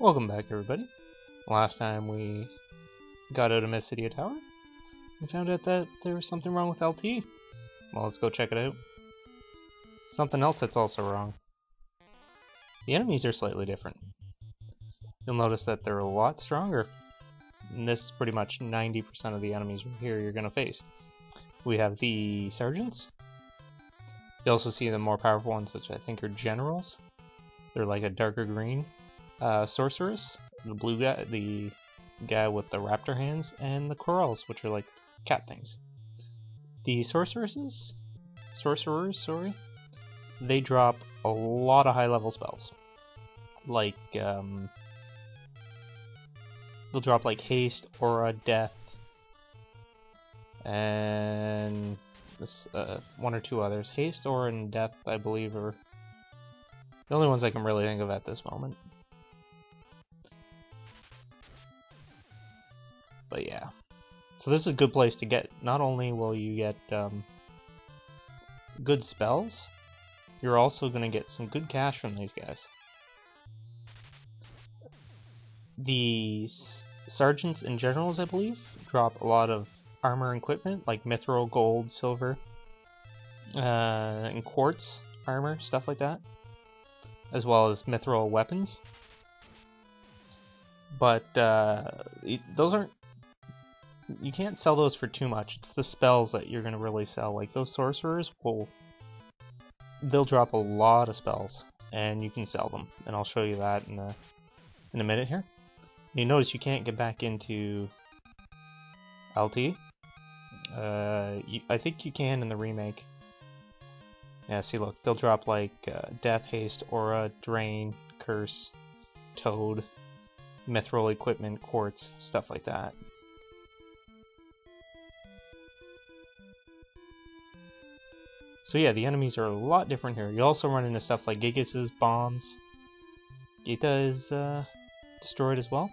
Welcome back, everybody. Last time we got out of Mysidia Tower, we found out that there was something wrong with Altea. Well, let's go check it out. Something else that's also wrong. The enemies are slightly different. You'll notice that they're a lot stronger. And this is pretty much 90% of the enemies here you're going to face. We have the sergeants. You also see the more powerful ones, which I think are generals. They're like a darker green. Sorceress, the blue guy, the guy with the raptor hands, and the corals, which are like cat things. The sorcerers, they drop a lot of high-level spells. Like, they'll drop like haste, aura, death, and this, one or two others. Haste, aura, and death, I believe, are the only ones I can really think of at this moment. But yeah, so this is a good place to get. Not only will you get good spells, you're also going to get some good cash from these guys. The sergeants and generals, I believe, drop a lot of armor and equipment, like mithril, gold, silver, and quartz armor, stuff like that, as well as mithril weapons. But those aren't. You can't sell those for too much. It's the spells that you're going to really sell. Like those sorcerers they'll drop a lot of spells, and you can sell them. And I'll show you that in a minute here. You notice you can't get back into Altea. I think you can in the remake. Yeah, see, look, they'll drop like death, haste, aura, drain, curse, toad, mithril equipment, quartz, stuff like that. So yeah, the enemies are a lot different here. You also run into stuff like Gigas' bombs. Gita is destroyed as well.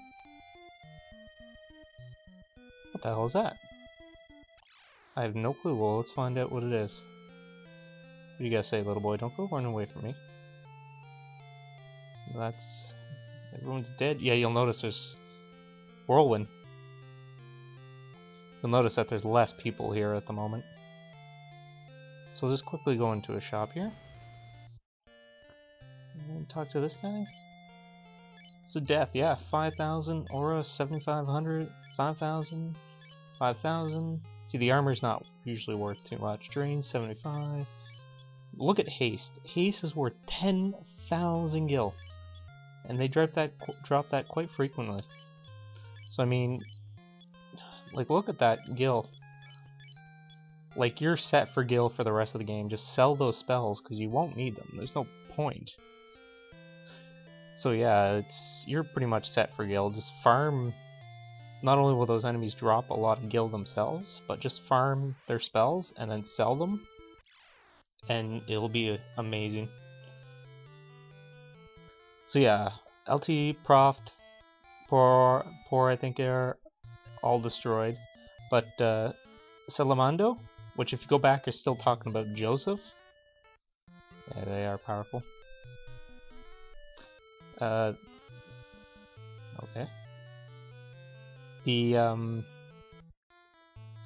What the hell is that? I have no clue. Well, let's find out what it is. What do you guys say, little boy? Don't go running away from me. Everyone's dead. Yeah, you'll notice there's Wirlwind. You'll notice that there's less people here at the moment. So we'll just quickly go into a shop here. And talk to this guy. So death, yeah, 5,000, aura 7,500, 5,000, 5,000. See, the armor's not usually worth too much. Drain 75. Look at haste. Haste is worth 10,000 gil. And they drop that quite frequently. So I mean, like, look at that gil. Like, you're set for gil for the rest of the game. Just sell those spells, because you won't need them. There's no point. So yeah, you're pretty much set for gil. Just farm. Not only will those enemies drop a lot of gil themselves, but just farm their spells and then sell them. And it'll be amazing. So yeah, LT, Proft, Poor, I think are all destroyed. But Salamando, which if you go back are still talking about Joseph. Yeah, they are powerful. Okay. The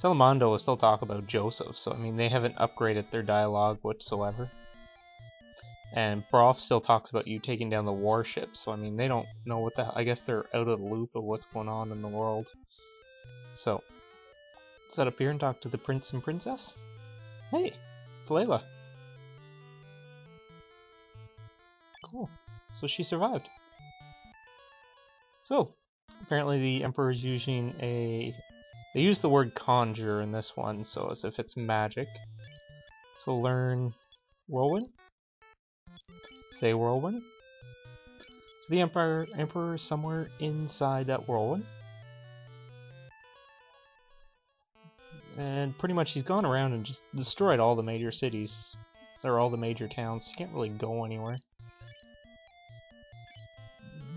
Salamando will still talk about Joseph, so I mean they haven't upgraded their dialogue whatsoever. And Broth still talks about you taking down the warship, so I mean they don't know what the. I guess they're out of the loop of what's going on in the world. So let's head up here and talk to the prince and princess. Hey, it's Layla. Cool. So she survived. So apparently the emperor is using a. They use the word conjure in this one, so as if it's magic. So learn Wirlwind. Say Wirlwind. So the emperor is somewhere inside that Wirlwind. And pretty much he's gone around and just destroyed all the major cities. They're all the major towns. You can't really go anywhere.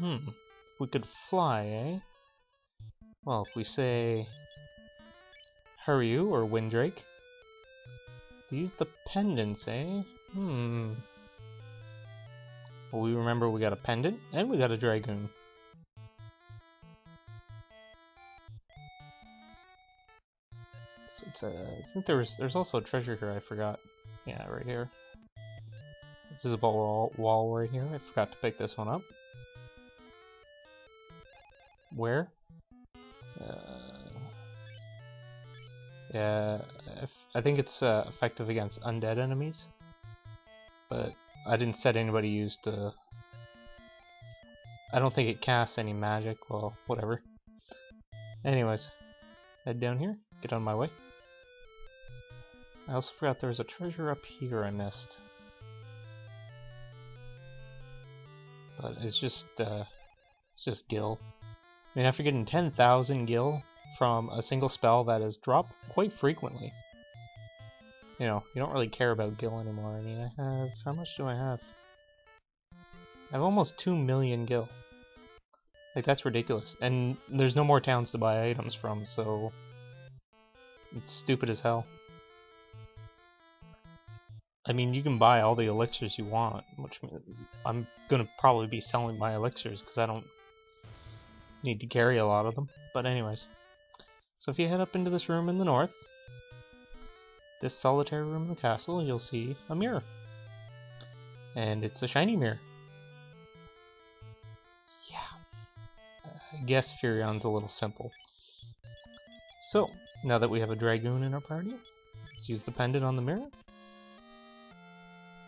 We could fly, eh? Well, if we say Huryu or Windrake. Use the pendants, eh? Well, we remember we got a pendant and we got a dragoon. I think there's also a treasure here I forgot. Yeah, right here. Visible wall right here. I forgot to pick this one up. Where? Yeah, I think it's effective against undead enemies. But I didn't set anybody used to... I don't think it casts any magic. Well, whatever. Anyways, head down here. Get on my way. I also forgot there was a treasure up here I missed. But it's just gil. I mean, after getting 10,000 gil from a single spell that is dropped quite frequently, you know, you don't really care about gil anymore. I mean, I have... how much do I have? I have almost 2 million gil. Like, that's ridiculous. And there's no more towns to buy items from, so... it's stupid as hell. I mean, you can buy all the elixirs you want, which I'm gonna probably be selling my elixirs because I don't need to carry a lot of them. But anyways, so if you head up into this room in the north, this solitary room in the castle, you'll see a mirror. And it's a shiny mirror. Yeah. I guess Firion's a little simple. So, now that we have a dragoon in our party, let's use the pendant on the mirror.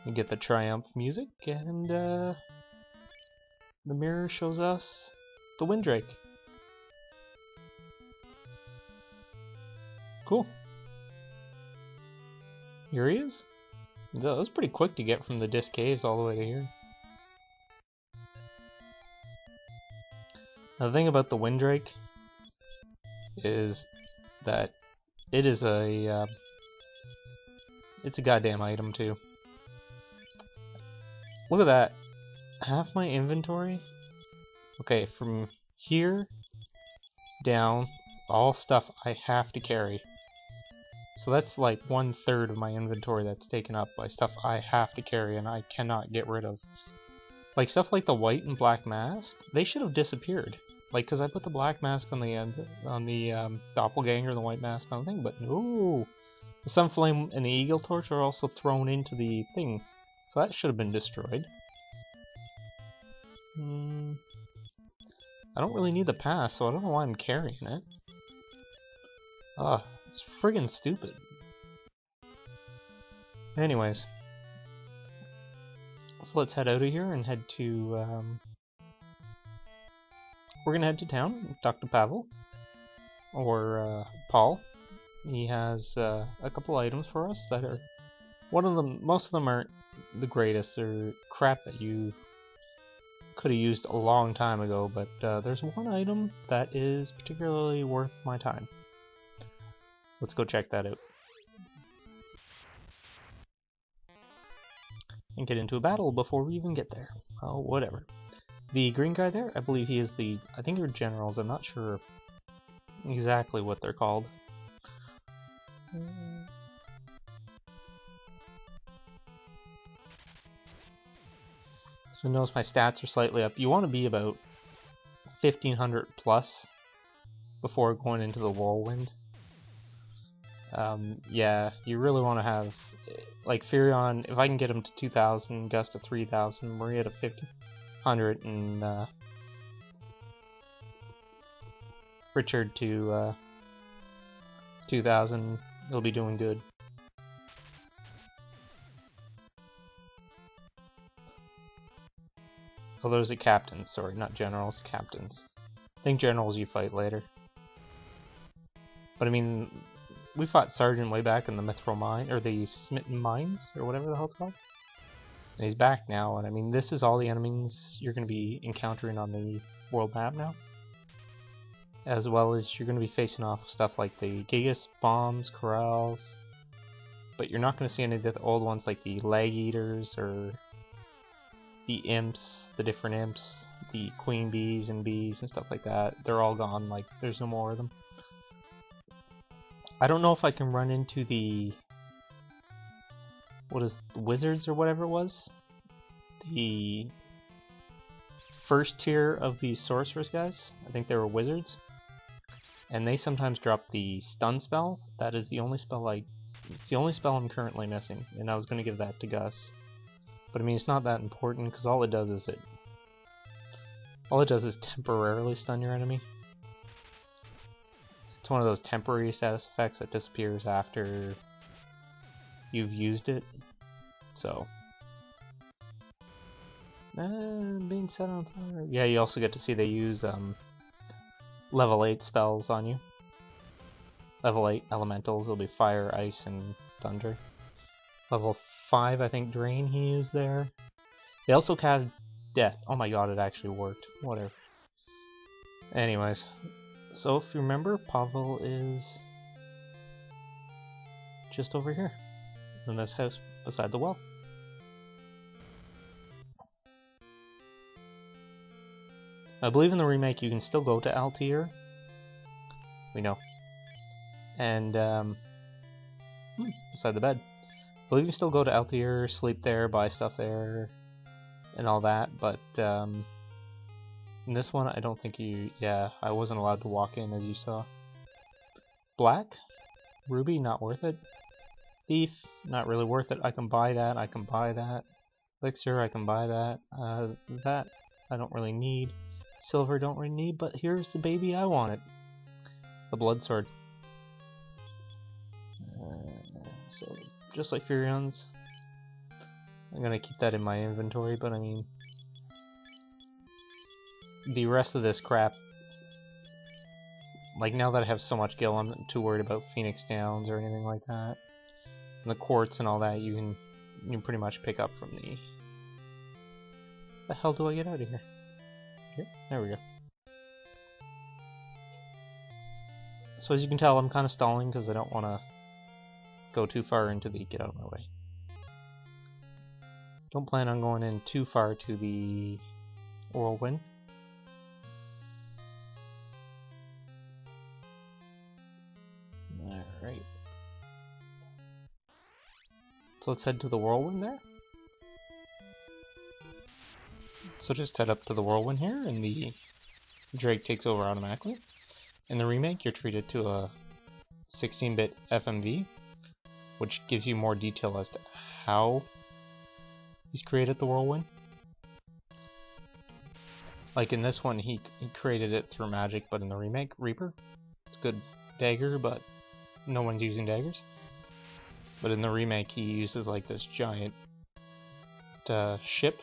We get the triumph music, and the mirror shows us the Windrake. Cool. Here he is. That was pretty quick to get from the Disc Caves all the way to here. Now the thing about the Windrake is that it is a it's a goddamn item too. Look at that. Half my inventory. Okay, from here down, all stuff I have to carry. So that's like 1/3 of my inventory that's taken up by stuff I have to carry and I cannot get rid of. Like stuff like the white and black mask, they should have disappeared. Like, cause I put the black mask on the end, on the doppelganger, the white mask on the thing, but no! The Sunflame and the Eagle Torch are also thrown into the thing. So that should have been destroyed. I don't really need the pass, so I don't know why I'm carrying it. Ugh, it's friggin' stupid. Anyways. So let's head out of here and head to, we're gonna head to town, talk to Pavel. Or, Paul. He has, a couple items for us that are... most of them aren't the greatest. They're crap that you could have used a long time ago, but there's one item that is particularly worth my time. Let's go check that out. And get into a battle before we even get there. Oh, whatever. The green guy there, I believe he is the... I think they're generals, I'm not sure exactly what they're called. So notice my stats are slightly up. You want to be about 1500 plus before going into the Wirlwind. Yeah, you really want to have, like Firion, if I can get him to 2000, Gus to 3000, Maria to 1500, and Richard to 2000, he'll be doing good. Oh, those are captains, sorry, not generals, captains. I think generals you fight later. But I mean, we fought Sergeant way back in the Mithril Mine, or the Smitten Mines, or whatever the hell it's called. And he's back now, and I mean, this is all the enemies you're going to be encountering on the world map now. As well as you're going to be facing off stuff like the Gigas, Bombs, Corrals. But you're not going to see any of the old ones like the Leg Eaters, or the Imps, the different Imps, the Queen Bees and Bees and stuff like that. They're all gone, like, there's no more of them. I don't know if I can run into the... what is the Wizards or whatever it was? The first tier of the Sorceress guys. I think they were Wizards. And they sometimes drop the stun spell. That is the only spell it's the only spell I'm currently missing, and I was going to give that to Gus. But I mean, it's not that important, because all it does is temporarily stun your enemy. It's one of those temporary status effects that disappears after you've used it. So, being set on fire. Yeah, you also get to see they use level 8 spells on you. Level 8 elementals will be fire, ice, and thunder. Level 5, I think, drain he used there. They also cast death. Oh my god, it actually worked. Whatever. Anyways, so if you remember, Pavel is just over here, in this house beside the well. I believe in the remake you can still go to Altea. We know. And, beside the bed. I believe you can still go to Altea, sleep there, buy stuff there, and all that, but, in this one, I don't think I wasn't allowed to walk in, as you saw. Black? Ruby, not worth it. Thief, not really worth it. I can buy that, I can buy that. Elixir, I can buy that. That, I don't really need. Silver, don't really need, but here's the baby I wanted. The blood sword. So, just like Firion's. I'm gonna keep that in my inventory, but I mean, the rest of this crap, like now that I have so much gil, I'm not too worried about Phoenix Downs or anything like that. And the quartz and all that you can pretty much pick up from the hell do I get out of here? Here? There we go. So as you can tell, I'm kind of stalling because I don't want to go too far into the get out of my way. Don't plan on going in too far to the Whirlwind. Alright. So let's head to the Whirlwind there. So just head up to the Whirlwind here, and the Drake takes over automatically. In the remake, you're treated to a 16-bit FMV, which gives you more detail as to how he's created the Whirlwind. Like in this one, he created it through magic, but in the remake, Reaper, it's a good dagger, but no one's using daggers. But in the remake, he uses like this giant ship.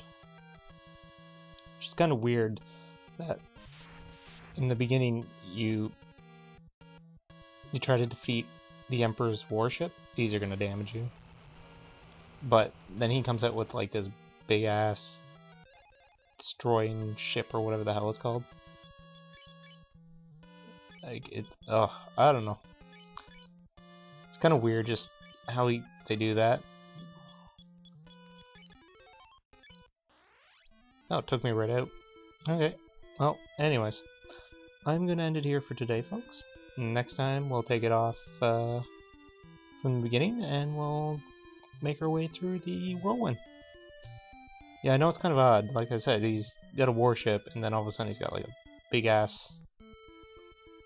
Which is kind of weird that in the beginning you try to defeat the Emperor's warship. These are going to damage you. But then he comes out with like this big ass destroying ship or whatever the hell it's called. Like I don't know. It's kind of weird just how they do that. Oh, it took me right out. Okay. Well, anyways, I'm gonna end it here for today, folks. Next time we'll take it off from the beginning and we'll make our way through the Whirlwind. Yeah, I know it's kind of odd. Like I said, he's got a warship and then all of a sudden he's got like a big ass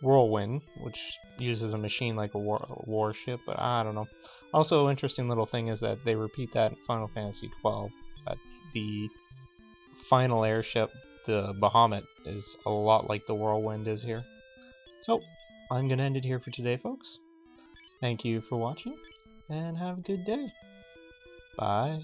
Whirlwind, which uses a machine like a warship, but I don't know. Also, interesting little thing is that they repeat that in Final Fantasy XII. That the final airship, the Bahamut, is a lot like the Whirlwind is here. So, I'm gonna end it here for today, folks. Thank you for watching, and have a good day. Bye.